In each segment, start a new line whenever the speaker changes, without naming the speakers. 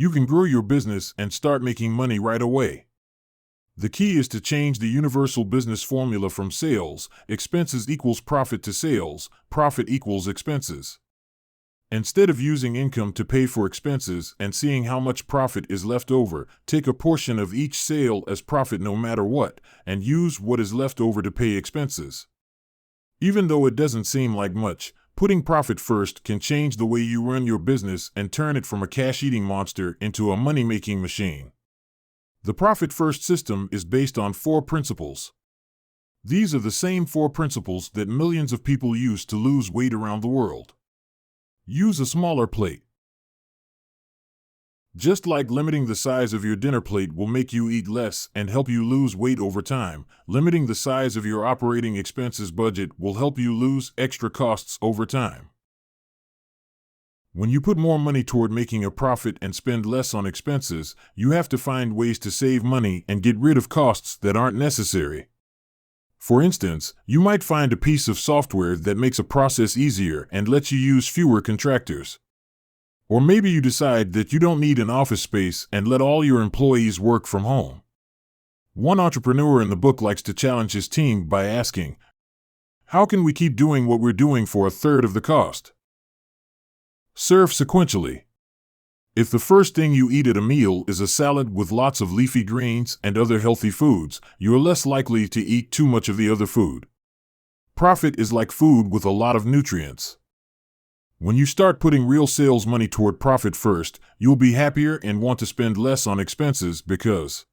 You can grow your business and start making money right away. The key is to change the universal business formula from sales, expenses equals profit to sales, profit equals expenses. Instead of using income to pay for expenses and seeing how much profit is left over, take a portion of each sale as profit no matter what, and use what is left over to pay expenses. Even though it doesn't seem like much, putting profit first can change the way you run your business and turn it from a cash-eating monster into a money-making machine. The profit-first system is based on 4 principles. These are the same 4 principles that millions of people use to lose weight around the world. Use a smaller plate. Just like limiting the size of your dinner plate will make you eat less and help you lose weight over time, limiting the size of your operating expenses budget will help you lose extra costs over time. When you put more money toward making a profit and spend less on expenses, you have to find ways to save money and get rid of costs that aren't necessary. For instance, you might find a piece of software that makes a process easier and lets you use fewer contractors. Or maybe you decide that you don't need an office space and let all your employees work from home. One entrepreneur in the book likes to challenge his team by asking, "How can we keep doing what we're doing for a third of the cost?" Serve sequentially. If the first thing you eat at a meal is a salad with lots of leafy greens and other healthy foods, you are less likely to eat too much of the other food. Profit is like food with a lot of nutrients. When you start putting real sales money toward profit first, you'll be happier and want to spend less on expenses because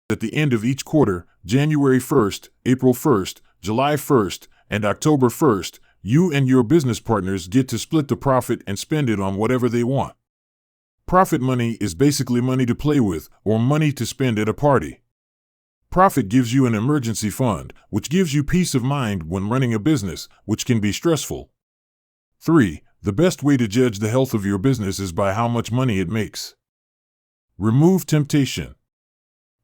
at the end of each quarter, January 1st, April 1st, July 1st, and October 1st, you and your business partners get to split the profit and spend it on whatever they want. Profit money is basically money to play with or money to spend at a party. Profit gives you an emergency fund, which gives you peace of mind when running a business, which can be stressful. 3. The best way to judge the health of your business is by how much money it makes. Remove temptation.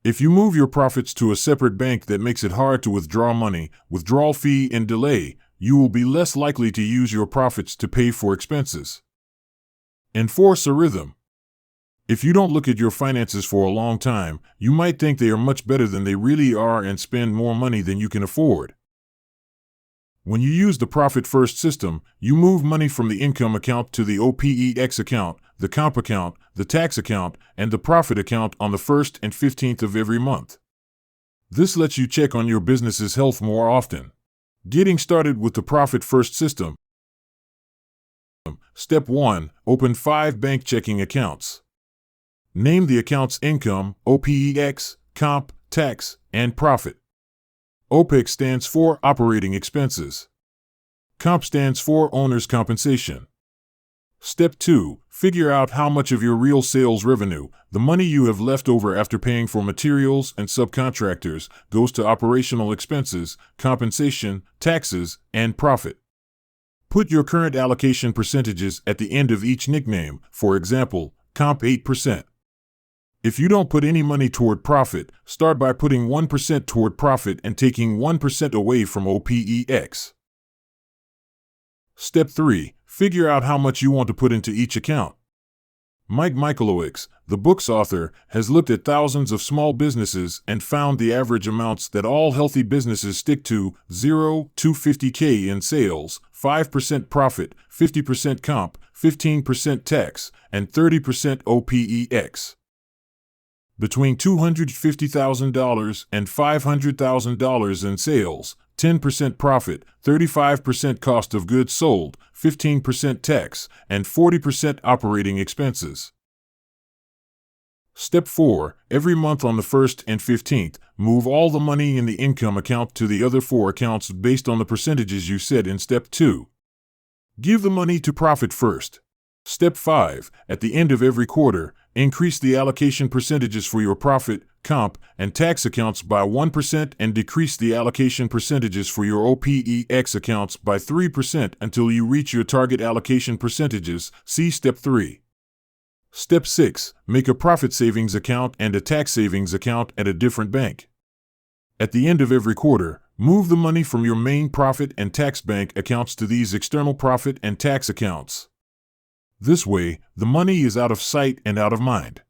If you move your profits to a separate bank that makes it hard to withdraw money, withdrawal fee and delay, you will be less likely to use your profits to pay for expenses. Enforce a rhythm. If you don't look at your finances for a long time, you might think they are much better than they really are and spend more money than you can afford. When you use the profit-first system, you move money from the income account to the OPEX account, the comp account, the tax account, and the profit account on the 1st and 15th of every month. This lets you check on your business's health more often. Getting started with the profit-first system. Step 1. Open 5 bank checking accounts. Name the accounts income, OPEX, comp, tax, and profit. OPEX stands for operating expenses. Comp stands for owner's compensation. Step 2. Figure out how much of your real sales revenue, the money you have left over after paying for materials and subcontractors, goes to operational expenses, compensation, taxes, and profit. Put your current allocation percentages at the end of each nickname, for example, comp 8%. If you don't put any money toward profit, start by putting 1% toward profit and taking 1% away from OPEX. Step 3. Figure out how much you want to put into each account. Mike Michalowicz, the book's author, has looked at thousands of small businesses and found the average amounts that all healthy businesses stick to: 0 to $50K in sales, 5% profit, 50% comp, 15% tax, and 30% OPEX. Between $250,000 and $500,000 in sales, 10% profit, 35% cost of goods sold, 15% tax, and 40% operating expenses. Step 4. Every month on the 1st and 15th, move all the money in the income account to the other 4 accounts based on the percentages you set in Step 2. Give the money to profit first. Step 5. At the end of every quarter, increase the allocation percentages for your profit, comp, and tax accounts by 1% and decrease the allocation percentages for your OPEX accounts by 3% until you reach your target allocation percentages. See Step 3. Step 6. Make a profit savings account and a tax savings account at a different bank. At the end of every quarter, move the money from your main profit and tax bank accounts to these external profit and tax accounts. This way, the money is out of sight and out of mind.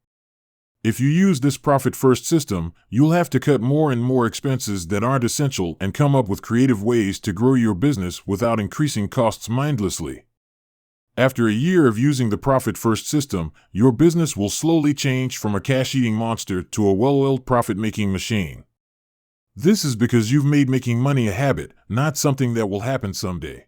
If you use this profit-first system, you'll have to cut more and more expenses that aren't essential and come up with creative ways to grow your business without increasing costs mindlessly. After a year of using the profit-first system, your business will slowly change from a cash-eating monster to a well-oiled profit-making machine. This is because you've made making money a habit, not something that will happen someday.